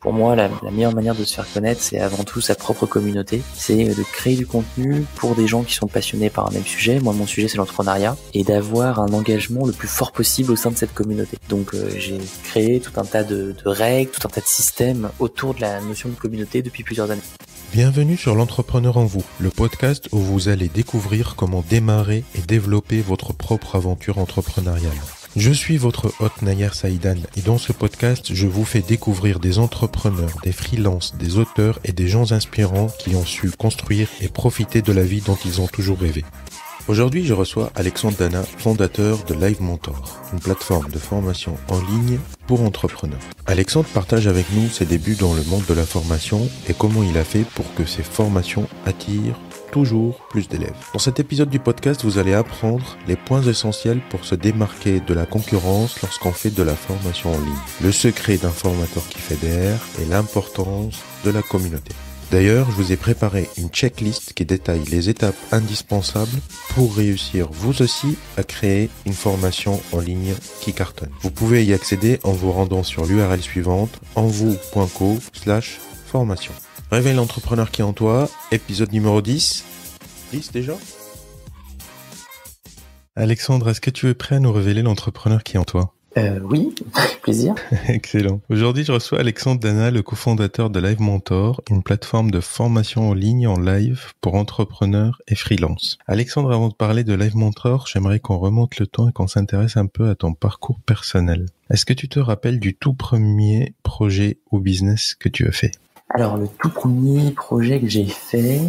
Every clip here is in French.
Pour moi, la meilleure manière de se faire connaître, c'est avant tout sa propre communauté. C'est de créer du contenu pour des gens qui sont passionnés par un même sujet. Moi, mon sujet, c'est l'entrepreneuriat. Et d'avoir un engagement le plus fort possible au sein de cette communauté. Donc, j'ai créé tout un tas de règles, tout un tas de systèmes autour de la notion de communauté depuis plusieurs années. Bienvenue sur l'Entrepreneur en vous, le podcast où vous allez découvrir comment démarrer et développer votre propre aventure entrepreneuriale. Je suis votre hôte Nayer Saïdan et dans ce podcast, je vous fais découvrir des entrepreneurs, des freelances, des auteurs et des gens inspirants qui ont su construire et profiter de la vie dont ils ont toujours rêvé. Aujourd'hui, je reçois Alexandre Dana, fondateur de Live Mentor, une plateforme de formation en ligne pour entrepreneurs. Alexandre partage avec nous ses débuts dans le monde de la formation et comment il a fait pour que ces formations attirent toujours plus d'élèves. Dans cet épisode du podcast, vous allez apprendre les points essentiels pour se démarquer de la concurrence lorsqu'on fait de la formation en ligne, le secret d'un formateur qui fédère et l'importance de la communauté. D'ailleurs, je vous ai préparé une checklist qui détaille les étapes indispensables pour réussir vous aussi à créer une formation en ligne qui cartonne. Vous pouvez y accéder en vous rendant sur l'URL suivante envou.co/formation. Réveille l'entrepreneur qui est en toi, épisode numéro 10. 10 déjà ? Alexandre, est-ce que tu es prêt à nous révéler l'entrepreneur qui est en toi ? Oui, avec plaisir. Excellent. Aujourd'hui, je reçois Alexandre Dana, le cofondateur de Live Mentor, une plateforme de formation en ligne en live pour entrepreneurs et freelance. Alexandre, avant de parler de Live Mentor, j'aimerais qu'on remonte le temps et qu'on s'intéresse un peu à ton parcours personnel. Est-ce que tu te rappelles du tout premier projet ou business que tu as fait ? Alors, le tout premier projet que j'ai fait,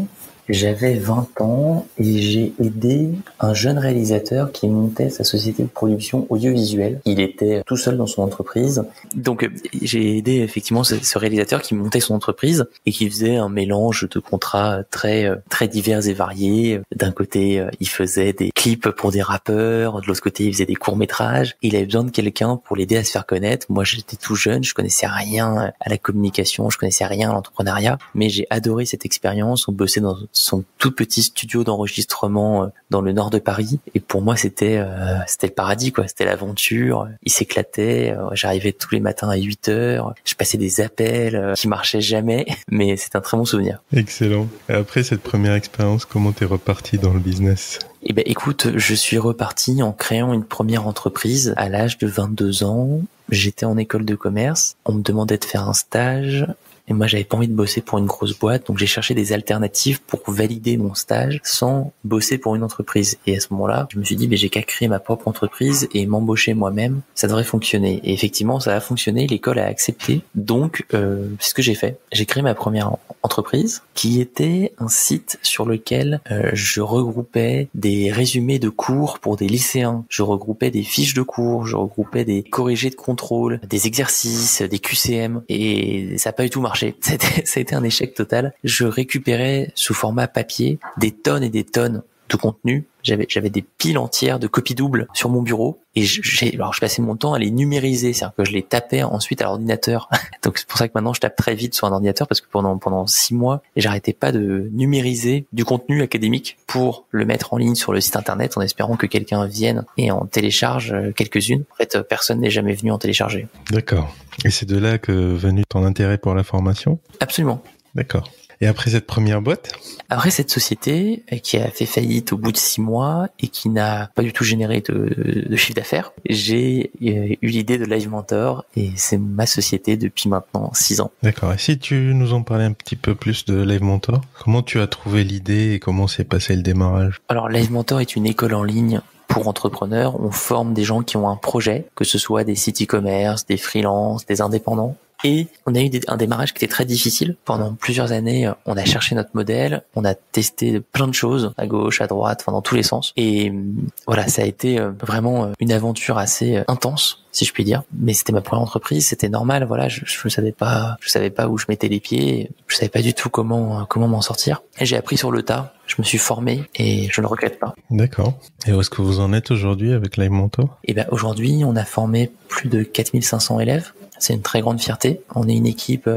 j'avais 20 ans et j'ai aidé un jeune réalisateur qui montait sa société de production audiovisuelle. Il était tout seul dans son entreprise. Donc, j'ai aidé effectivement ce réalisateur qui montait son entreprise et qui faisait un mélange de contrats très divers et variés. D'un côté, il faisait des clips pour des rappeurs. De l'autre côté, il faisait des courts-métrages. Il avait besoin de quelqu'un pour l'aider à se faire connaître. Moi, j'étais tout jeune. Je connaissais rien à la communication. Je connaissais rien à l'entrepreneuriat. Mais j'ai adoré cette expérience. On bossait dans son tout petit studio d'enregistrement dans le nord de Paris. Et pour moi, c'était le paradis, quoi. C'était l'aventure. Il s'éclatait. J'arrivais tous les matins à 8h. Je passais des appels qui marchaient jamais. Mais c'est un très bon souvenir. Excellent. Et après cette première expérience, comment t'es reparti dans le business ? Eh ben, écoute, je suis reparti en créant une première entreprise à l'âge de 22 ans. J'étais en école de commerce. On me demandait de faire un stage. Et moi, j'avais pas envie de bosser pour une grosse boîte, donc j'ai cherché des alternatives pour valider mon stage sans bosser pour une entreprise. Et à ce moment-là, je me suis dit, j'ai qu'à créer ma propre entreprise et m'embaucher moi-même. Ça devrait fonctionner. Et effectivement, ça a fonctionné. L'école a accepté. Donc, c'est ce que j'ai fait. J'ai créé ma première entreprise qui était un site sur lequel je regroupais des résumés de cours pour des lycéens. Je regroupais des fiches de cours. Je regroupais des corrigés de contrôle, des exercices, des QCM. Et ça n'a pas du tout marché. Ça a été un échec total. Je récupérais sous format papier des tonnes et des tonnes de contenu. J'avais des piles entières de copies doubles sur mon bureau et je passais mon temps à les numériser, c'est-à-dire que je les tapais ensuite à l'ordinateur. Donc c'est pour ça que maintenant je tape très vite sur un ordinateur parce que pendant 6 mois, j'arrêtais pas de numériser du contenu académique pour le mettre en ligne sur le site internet en espérant que quelqu'un vienne et en télécharge quelques-unes. En fait, personne n'est jamais venu en télécharger. D'accord. Et c'est de là que venu ton intérêt pour la formation ? Absolument. D'accord. Et après cette première boîte ? Après cette société qui a fait faillite au bout de 6 mois et qui n'a pas du tout généré de chiffre d'affaires, j'ai eu l'idée de Live Mentor et c'est ma société depuis maintenant 6 ans. D'accord. Et si tu nous en parlais un petit peu plus de Live Mentor, comment tu as trouvé l'idée et comment s'est passé le démarrage ? Alors Live Mentor est une école en ligne pour entrepreneurs. On forme des gens qui ont un projet, que ce soit des sites e-commerce, des freelances, des indépendants. Et on a eu un démarrage qui était très difficile. Pendant plusieurs années, on a cherché notre modèle, on a testé plein de choses, à gauche, à droite, dans tous les sens. Et voilà, ça a été vraiment une aventure assez intense, si je puis dire. Mais c'était ma première entreprise, c'était normal. Voilà, je savais pas où je mettais les pieds, je savais pas du tout comment m'en sortir. Et j'ai appris sur le tas. Je me suis formé et je ne le regrette pas. D'accord. Et où est-ce que vous en êtes aujourd'hui avec Live Mentor ? Eh ben, aujourd'hui, on a formé plus de 4500 élèves. C'est une très grande fierté. On est une équipe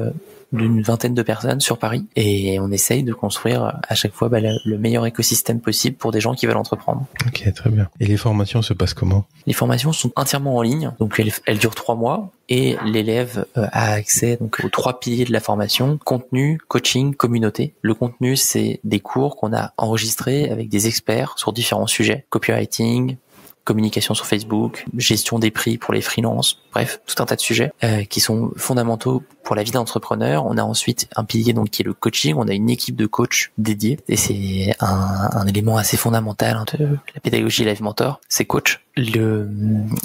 d'une vingtaine de personnes sur Paris et on essaye de construire à chaque fois le meilleur écosystème possible pour des gens qui veulent entreprendre. Ok, très bien. Et les formations se passent comment? Les formations sont entièrement en ligne, donc elles durent 3 mois et l'élève a accès donc aux 3 piliers de la formation: contenu, coaching, communauté. Le contenu, c'est des cours qu'on a enregistrés avec des experts sur différents sujets: copywriting, communication sur Facebook, gestion des prix pour les freelances, bref, tout un tas de sujets qui sont fondamentaux pour la vie d'entrepreneur. On a ensuite un pilier donc qui est le coaching. On a une équipe de coachs dédiés et c'est un élément assez fondamental de la pédagogie Live Mentor, c'est coach. Le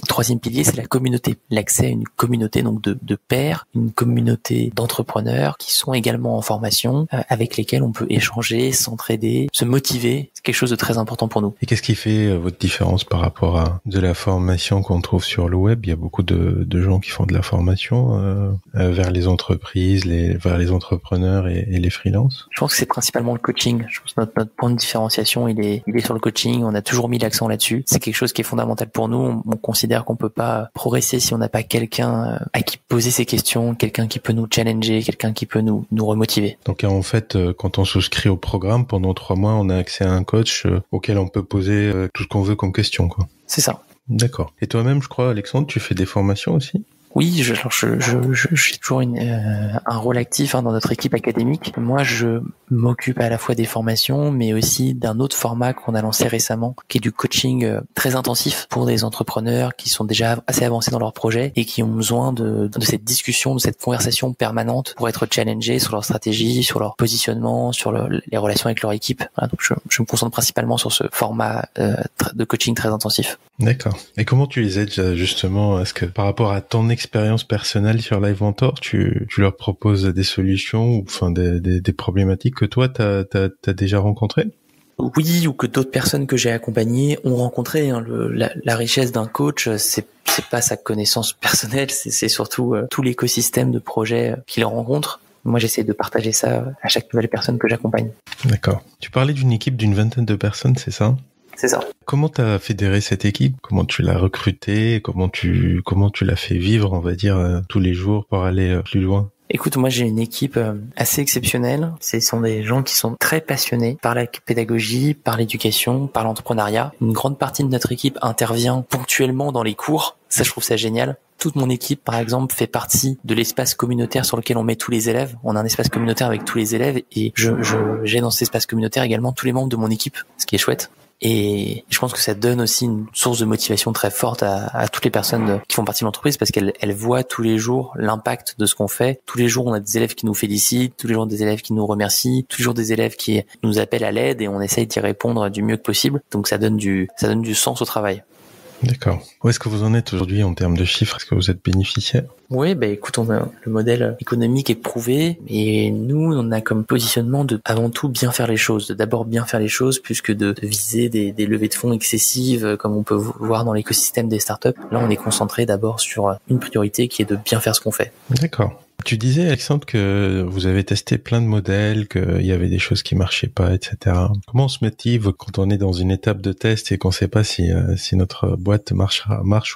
troisième pilier, c'est la communauté, l'accès à une communauté donc de pairs, une communauté d'entrepreneurs qui sont également en formation, avec lesquels on peut échanger, s'entraider, se motiver. C'est quelque chose de très important pour nous. Et qu'est-ce qui fait votre différence par rapport à de la formation qu'on trouve sur le web? Il y a beaucoup de gens qui font de la formation vers les entreprises, vers les entrepreneurs et les freelances. Je pense que c'est principalement le coaching. Je pense que notre point de différenciation, il est sur le coaching. On a toujours mis l'accent là-dessus. C'est quelque chose qui est fondamental pour nous. On considère qu'on peut pas progresser si on n'a pas quelqu'un à qui poser ses questions, quelqu'un qui peut nous challenger, quelqu'un qui peut nous remotiver. Donc en fait, quand on souscrit au programme, pendant 3 mois, on a accès à un coach auquel on peut poser tout ce qu'on veut comme question, quoi. C'est ça. D'accord. Et toi-même, je crois, Alexandre, tu fais des formations aussi? Oui, j'ai toujours un rôle actif dans notre équipe académique. Moi, je m'occupe à la fois des formations, mais aussi d'un autre format qu'on a lancé récemment, qui est du coaching très intensif pour des entrepreneurs qui sont déjà assez avancés dans leur projet et qui ont besoin de cette discussion, de cette conversation permanente pour être challengés sur leur stratégie, sur leur positionnement, sur les relations avec leur équipe. Voilà, donc je me concentre principalement sur ce format de coaching très intensif. D'accord. Et comment tu les aides justement? Est-ce que par rapport à ton expérience personnelle sur Live Mentor, tu leur proposes des solutions ou enfin des problématiques que toi t'as déjà rencontrées? Oui, ou que d'autres personnes que j'ai accompagnées ont rencontré. La richesse d'un coach, c'est pas sa connaissance personnelle, c'est surtout tout l'écosystème de projets qu'il rencontre. Moi, j'essaie de partager ça à chaque nouvelle personne que j'accompagne. D'accord. Tu parlais d'une équipe d'une vingtaine de personnes, c'est ça? C'est ça. Comment t'as fédéré cette équipe? Comment tu l'as recrutée? Comment tu l'as fait vivre, on va dire, tous les jours pour aller plus loin? Écoute, moi j'ai une équipe assez exceptionnelle. Ce sont des gens qui sont très passionnés par la pédagogie, par l'éducation, par l'entrepreneuriat. Une grande partie de notre équipe intervient ponctuellement dans les cours. Ça, je trouve ça génial. Toute mon équipe, par exemple, fait partie de l'espace communautaire sur lequel on met tous les élèves. On a un espace communautaire avec tous les élèves et j'ai dans cet espace communautaire également tous les membres de mon équipe, ce qui est chouette. Et je pense que ça donne aussi une source de motivation très forte à toutes les personnes qui font partie de l'entreprise parce qu'elles voient tous les jours l'impact de ce qu'on fait. Tous les jours, on a des élèves qui nous félicitent, tous les jours des élèves qui nous remercient, tous les jours des élèves qui nous appellent à l'aide et on essaye d'y répondre du mieux que possible. Donc ça donne du sens au travail. D'accord. Où est-ce que vous en êtes aujourd'hui en termes de chiffres? Est-ce que vous êtes bénéficiaire? Oui, écoute, le modèle économique est prouvé et nous, on a comme positionnement de, avant tout, bien faire les choses. De d'abord bien faire les choses plus que de viser des levées de fonds excessives comme on peut voir dans l'écosystème des startups. Là, on est concentré d'abord sur une priorité qui est de bien faire ce qu'on fait. D'accord. Tu disais, Alexandre, que vous avez testé plein de modèles, qu'il y avait des choses qui marchaient pas, etc. Comment on se motive quand on est dans une étape de test et qu'on sait pas si notre boîte marche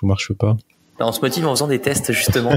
ou marche pas? On se motive en faisant des tests, justement.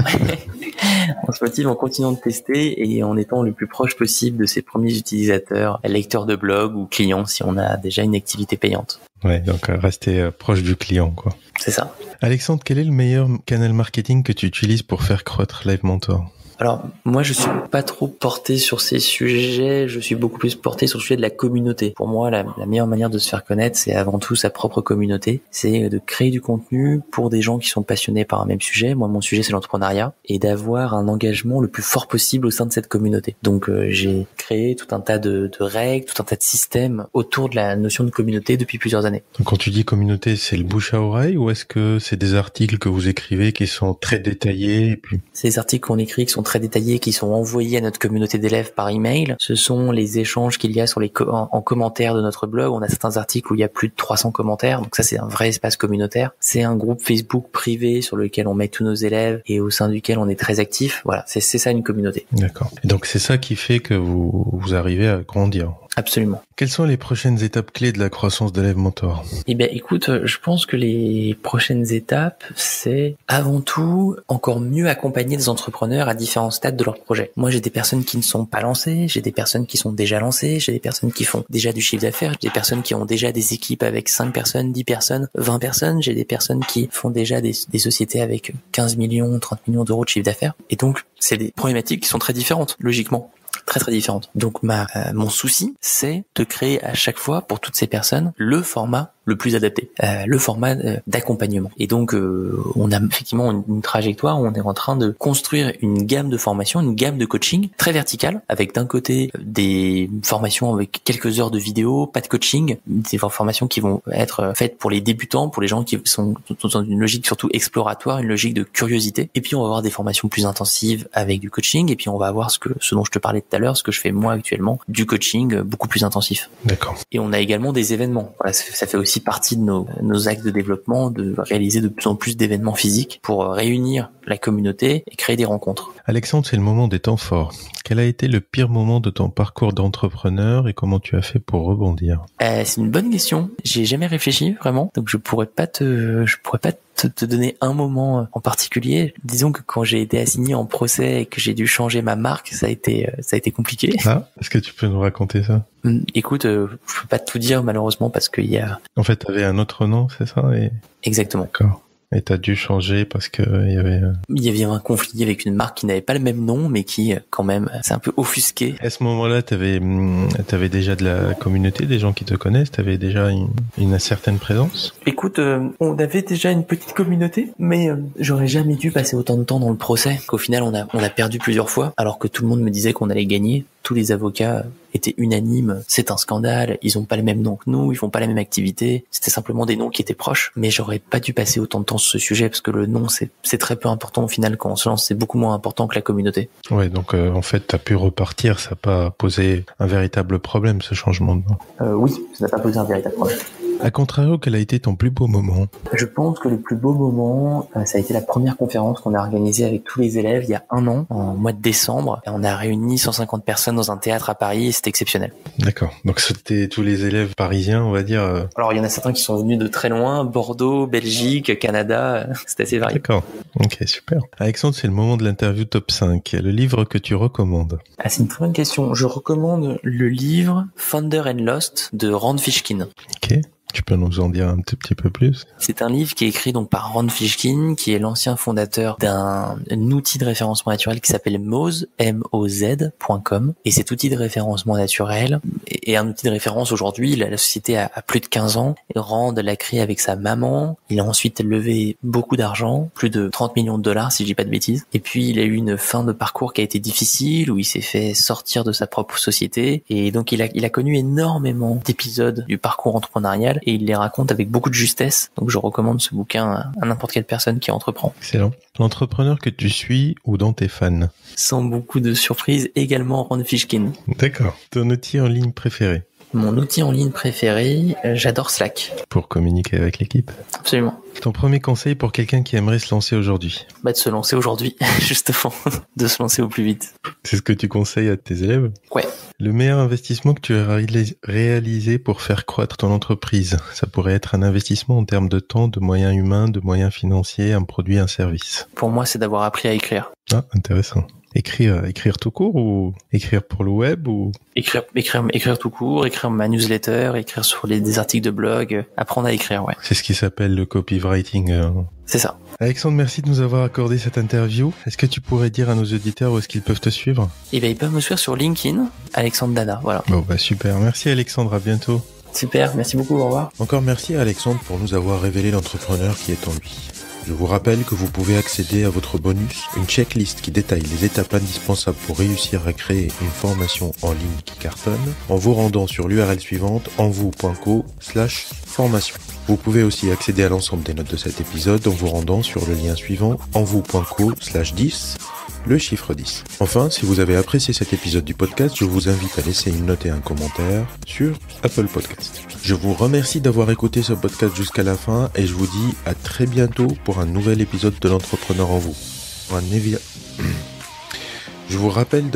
On se motive en continuant de tester et en étant le plus proche possible de ses premiers utilisateurs, lecteurs de blog ou clients si on a déjà une activité payante. Ouais, donc rester proche du client, quoi. C'est ça. Alexandre, quel est le meilleur canal marketing que tu utilises pour faire croître Live Mentor? Alors, moi, je suis pas trop porté sur ces sujets, je suis beaucoup plus porté sur le sujet de la communauté. Pour moi, la meilleure manière de se faire connaître, c'est avant tout sa propre communauté. C'est de créer du contenu pour des gens qui sont passionnés par un même sujet. Moi, mon sujet, c'est l'entrepreneuriat. Et d'avoir un engagement le plus fort possible au sein de cette communauté. Donc, j'ai créé tout un tas de règles, tout un tas de systèmes autour de la notion de communauté depuis plusieurs années. Donc, quand tu dis communauté, c'est le bouche à oreille ou est-ce que c'est des articles que vous écrivez qui sont très détaillés et puis... C'est des articles qu'on écrit qui sont très détaillés, qui sont envoyés à notre communauté d'élèves par email. Ce sont les échanges qu'il y a sur en commentaires de notre blog. On a certains articles où il y a plus de 300 commentaires. Donc ça, c'est un vrai espace communautaire. C'est un groupe Facebook privé sur lequel on met tous nos élèves et au sein duquel on est très actif. Voilà, c'est ça une communauté. D'accord. Et donc c'est ça qui fait que vous arrivez à grandir. Absolument. Quelles sont les prochaines étapes clés de la croissance d'Élève Mentor? Eh bien, écoute, je pense que les prochaines étapes, c'est avant tout encore mieux accompagner des entrepreneurs à différents stades de leur projet. Moi, j'ai des personnes qui ne sont pas lancées, j'ai des personnes qui sont déjà lancées, j'ai des personnes qui font déjà du chiffre d'affaires, j'ai des personnes qui ont déjà des équipes avec 5 personnes, 10 personnes, 20 personnes, j'ai des personnes qui font déjà des sociétés avec 15 millions, 30 millions d'euros de chiffre d'affaires. Et donc, c'est des problématiques qui sont très différentes, logiquement. Très différentes. Donc mon souci, c'est de créer à chaque fois pour toutes ces personnes le format le plus adapté, le format d'accompagnement. Et donc on a effectivement une trajectoire où on est en train de construire une gamme de formations, une gamme de coaching très verticale, avec d'un côté des formations avec quelques heures de vidéo, pas de coaching, des formations qui vont être faites pour les débutants, pour les gens qui sont dans une logique surtout exploratoire, une logique de curiosité. Et puis on va avoir des formations plus intensives avec du coaching, et puis on va avoir ce dont je te parlais tout à l'heure, ce que je fais moi actuellement, du coaching beaucoup plus intensif. D'accord. Et on a également des événements. Voilà, ça fait aussi partie de nos axes de développement, de réaliser de plus en plus d'événements physiques pour réunir la communauté et créer des rencontres. Alexandre, c'est le moment des temps forts. Quel a été le pire moment de ton parcours d'entrepreneur et comment tu as fait pour rebondir? C'est une bonne question. J'y ai jamais réfléchi vraiment, donc je pourrais pas te donner un moment en particulier. Disons que quand j'ai été assigné en procès et que j'ai dû changer ma marque, ça a été compliqué. Ah, est-ce que tu peux nous raconter ça? Écoute, je peux pas tout dire malheureusement parce qu'il y a... En fait, t'avais un autre nom, c'est ça? Exactement. D'accord. Et t'as dû changer parce que il y avait un conflit avec une marque qui n'avait pas le même nom, mais qui quand même s'est un peu offusqué. À ce moment-là, t'avais déjà de la communauté, des gens qui te connaissent, t'avais déjà une certaine présence. Écoute, on avait déjà une petite communauté, mais j'aurais jamais dû passer autant de temps dans le procès. Qu'au final, on a perdu plusieurs fois, alors que tout le monde me disait qu'on allait gagner. Tous les avocats étaient unanimes, c'est un scandale, ils ont pas le même nom que nous, ils font pas la même activité, c'était simplement des noms qui étaient proches, mais j'aurais pas dû passer autant de temps sur ce sujet, parce que le nom c'est très peu important au final, quand on se lance, c'est beaucoup moins important que la communauté. Ouais, donc en fait t'as pu repartir, ça n'a pas posé un véritable problème ce changement de nom. Oui, ça n'a pas posé un véritable problème. A contrario, quel a été ton plus beau moment? Je pense que le plus beau moment, ça a été la première conférence qu'on a organisée avec tous les élèves il y a 1 an, en mois de décembre. Et on a réuni 150 personnes dans un théâtre à Paris et c'était exceptionnel. D'accord. Donc c'était tous les élèves parisiens, on va dire. Alors il y en a certains qui sont venus de très loin, Bordeaux, Belgique, Canada, c'est assez varié. D'accord. Ok, super. Alexandre, c'est le moment de l'interview top 5. Le livre que tu recommandes? Ah, c'est une très bonne question. Je recommande le livre Founder and Lost de Rand Fishkin. Ok. Tu peux nous en dire un tout petit peu plus? C'est un livre qui est écrit donc par Rand Fishkin, qui est l'ancien fondateur d'un outil de référencement naturel qui s'appelle Moz, M-O-Z.com. Et cet outil de référencement naturel est un outil de référence aujourd'hui. La société a plus de 15 ans. Et Rand l'a créé avec sa maman. Il a ensuite levé beaucoup d'argent, plus de 30 millions de dollars si je dis pas de bêtises. Et puis il a eu une fin de parcours qui a été difficile, où il s'est fait sortir de sa propre société. Et donc il a connu énormément d'épisodes du parcours entrepreneurial. Et il les raconte avec beaucoup de justesse. Donc je recommande ce bouquin à n'importe quelle personne qui entreprend. Excellent. L'entrepreneur que tu suis ou dont t'es fan? Sans beaucoup de surprises, également Rand Fishkin. D'accord. Ton outil en ligne préféré? Mon outil en ligne préféré, j'adore Slack. Pour communiquer avec l'équipe? Absolument. Ton premier conseil pour quelqu'un qui aimerait se lancer aujourd'hui? De se lancer aujourd'hui, justement. De se lancer au plus vite. C'est ce que tu conseilles à tes élèves? Ouais. Le meilleur investissement que tu as réalisé pour faire croître ton entreprise? Ça pourrait être un investissement en termes de temps, de moyens humains, de moyens financiers, un produit, un service. Pour moi, c'est d'avoir appris à écrire. Ah, intéressant. Écrire tout court ou écrire pour le web ou... Écrire tout court, écrire ma newsletter, écrire sur des articles de blog, apprendre à écrire, ouais. C'est ce qui s'appelle le copywriting. C'est ça. Alexandre, merci de nous avoir accordé cette interview. Est-ce que tu pourrais dire à nos auditeurs où est-ce qu'ils peuvent te suivre? Ils peuvent me suivre sur LinkedIn, Alexandre Dana, voilà. Bon, super. Merci Alexandre, à bientôt. Super, merci beaucoup, au revoir. Encore merci à Alexandre pour nous avoir révélé l'entrepreneur qui est en lui. Je vous rappelle que vous pouvez accéder à votre bonus, une checklist qui détaille les étapes indispensables pour réussir à créer une formation en ligne qui cartonne, en vous rendant sur l'URL suivante envou.co/formation. Vous pouvez aussi accéder à l'ensemble des notes de cet épisode en vous rendant sur le lien suivant envou.co/10, le chiffre 10. Enfin, si vous avez apprécié cet épisode du podcast, je vous invite à laisser une note et un commentaire sur Apple Podcast. Je vous remercie d'avoir écouté ce podcast jusqu'à la fin et je vous dis à très bientôt pour un nouvel épisode de l'entrepreneur en vous. Je vous rappelle